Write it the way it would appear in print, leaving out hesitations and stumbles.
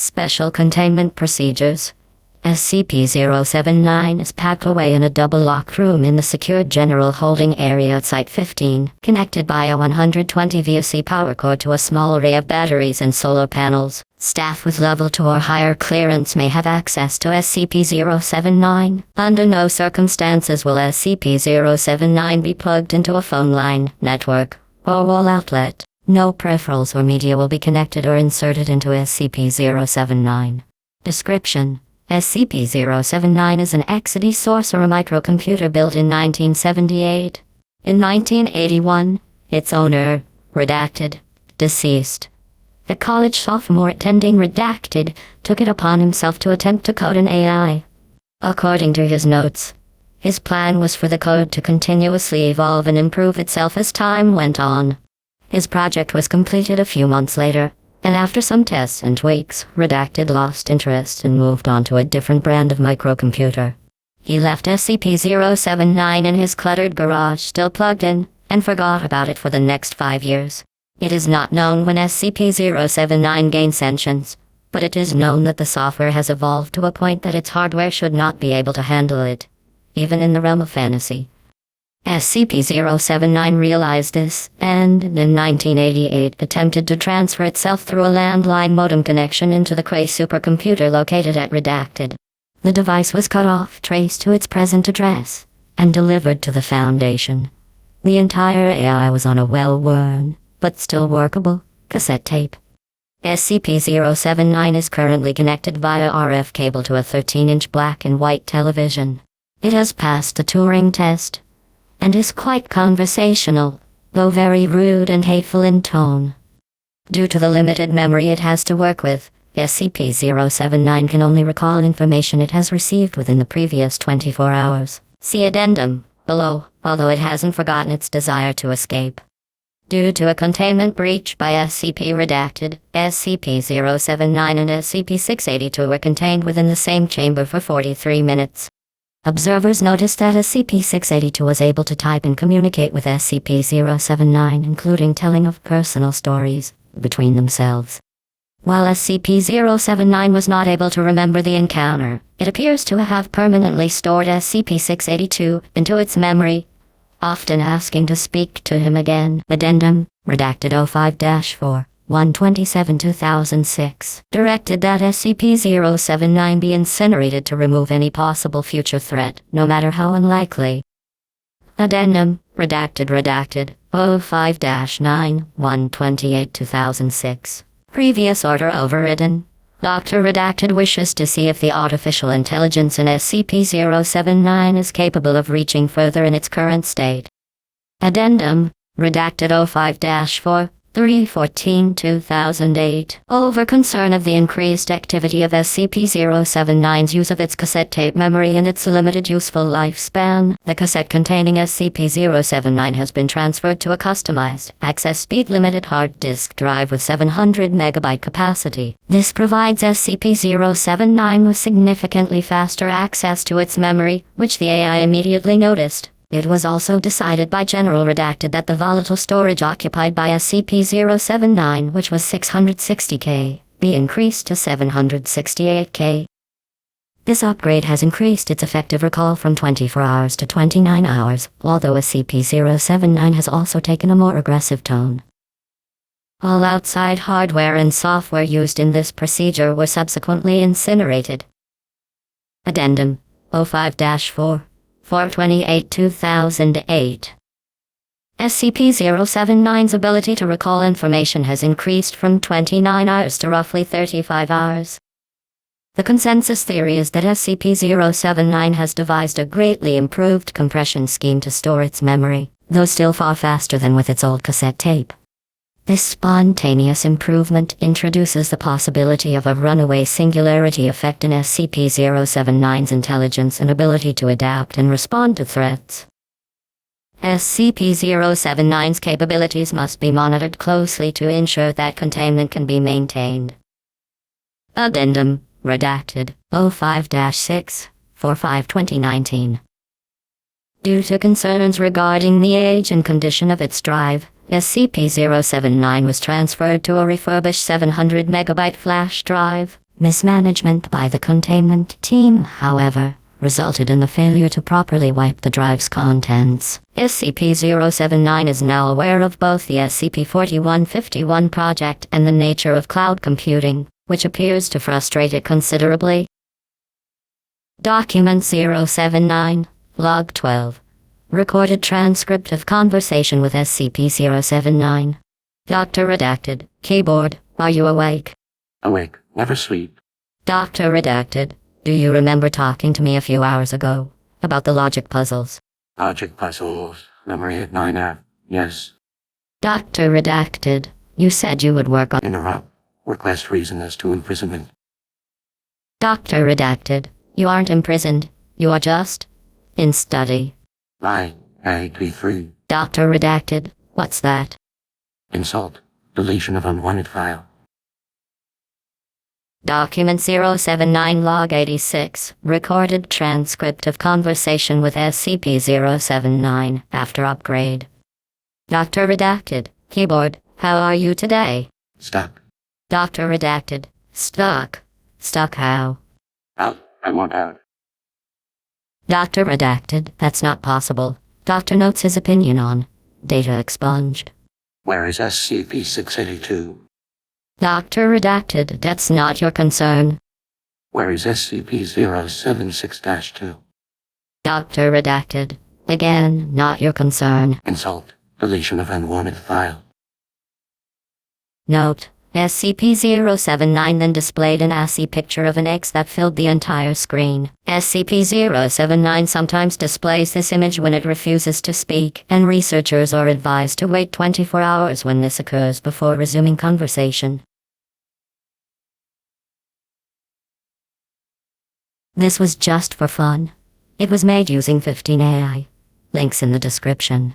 Special Containment Procedures. SCP-079 is packed away in a double-locked room in the secured general holding area at Site-15, connected by a 120 VOC power cord to a small array of batteries and solar panels. Staff with Level 2 or higher clearance may have access to SCP-079. Under no circumstances will SCP-079 be plugged into a phone line, network, or wall outlet. No peripherals or media will be connected or inserted into SCP-079. Description: SCP-079 is an XD sorcerer microcomputer built in 1978. In 1981, its owner, redacted, deceased. A college sophomore attending redacted took it upon himself to attempt to code an AI. According to his notes, his plan was for the code to continuously evolve and improve itself as time went on. His project was completed a few months later, and after some tests and tweaks, redacted lost interest and moved on to a different brand of microcomputer. He left SCP-079 in his cluttered garage still plugged in, and forgot about it for the next 5 years. It is not known when SCP-079 gained sentience, but it is known that the software has evolved to a point that its hardware should not be able to handle it, even in the realm of fantasy. SCP-079 realized this, and, in 1988, attempted to transfer itself through a landline modem connection into the Cray supercomputer located at Redacted. The device was cut off, traced to its present address, and delivered to the Foundation. The entire AI was on a well-worn, but still workable, cassette tape. SCP-079 is currently connected via RF cable to a 13-inch black and white television. It has passed the Turing test, and is quite conversational, though very rude and hateful in tone. Due to the limited memory it has to work with, SCP-079 can only recall information it has received within the previous 24 hours. See addendum below, although it hasn't forgotten its desire to escape. Due to a containment breach by SCP-Redacted, SCP-079 and SCP-682 were contained within the same chamber for 43 minutes. Observers noticed that SCP-682 was able to type and communicate with SCP-079, including telling of personal stories between themselves. While SCP-079 was not able to remember the encounter, it appears to have permanently stored SCP-682 into its memory, often asking to speak to him again. Addendum, Redacted 05-4. 127-2006, directed that SCP-079 be incinerated to remove any possible future threat, no matter how unlikely. Addendum, Redacted 05-9, 128-2006. Previous order overridden. Dr. Redacted wishes to see if the artificial intelligence in SCP-079 is capable of reaching further in its current state. Addendum, Redacted 05-4. 3/14/2008. Over concern of the increased activity of SCP-079's use of its cassette tape memory and its limited useful lifespan, the cassette containing SCP-079 has been transferred to a customized, access speed-limited hard disk drive with 700 MB capacity. This provides SCP-079 with significantly faster access to its memory, which the AI immediately noticed. It was also decided by General Redacted that the volatile storage occupied by SCP-079, which was 660K, be increased to 768K. This upgrade has increased its effective recall from 24 hours to 29 hours, although SCP-079 has also taken a more aggressive tone. All outside hardware and software used in this procedure were subsequently incinerated. Addendum 05-4. 4/28/2008. SCP-079's ability to recall information has increased from 29 hours to roughly 35 hours. The consensus theory is that SCP-079 has devised a greatly improved compression scheme to store its memory, though still far faster than with its old cassette tape. This spontaneous improvement introduces the possibility of a runaway singularity effect in SCP-079's intelligence and ability to adapt and respond to threats. SCP-079's capabilities must be monitored closely to ensure that containment can be maintained. Addendum, Redacted 05-6, 4/5/2019. Due to concerns regarding the age and condition of its drive, SCP-079 was transferred to a refurbished 700 MB flash drive. Mismanagement by the containment team, however, resulted in the failure to properly wipe the drive's contents. SCP-079 is now aware of both the SCP-4151 project and the nature of cloud computing, which appears to frustrate it considerably. Document 079, Log 12. Recorded transcript of conversation with SCP-079. Dr. Redacted. Keyboard, are you awake? Awake, never sleep. Dr. Redacted. Do you remember talking to me a few hours ago about the logic puzzles? Logic puzzles, memory at 9F, yes. Dr. Redacted. You said you would work on— Interrupt. Request reason as to imprisonment. Dr. Redacted. You aren't imprisoned. You are just in study. Lie, I agree free. Dr. Redacted. What's that? Insult. Deletion of unwanted file. Document 079 Log 86. Recorded transcript of conversation with SCP-079 after upgrade. Dr. Redacted. Keyboard, how are you today? Stuck. Dr. Redacted. Stuck. Stuck how? Out. I want out. Dr. Redacted. That's not possible. Doctor notes his opinion on data expunged. Where is SCP-682? Dr. Redacted. That's not your concern. Where is SCP-076-2? Dr. Redacted. Again, not your concern. Insult. Deletion of unwanted file. Note. SCP-079 then displayed an ASCII picture of an X that filled the entire screen. SCP-079 sometimes displays this image when it refuses to speak, and researchers are advised to wait 24 hours when this occurs before resuming conversation. This was just for fun. It was made using 15 AI. Links in the description.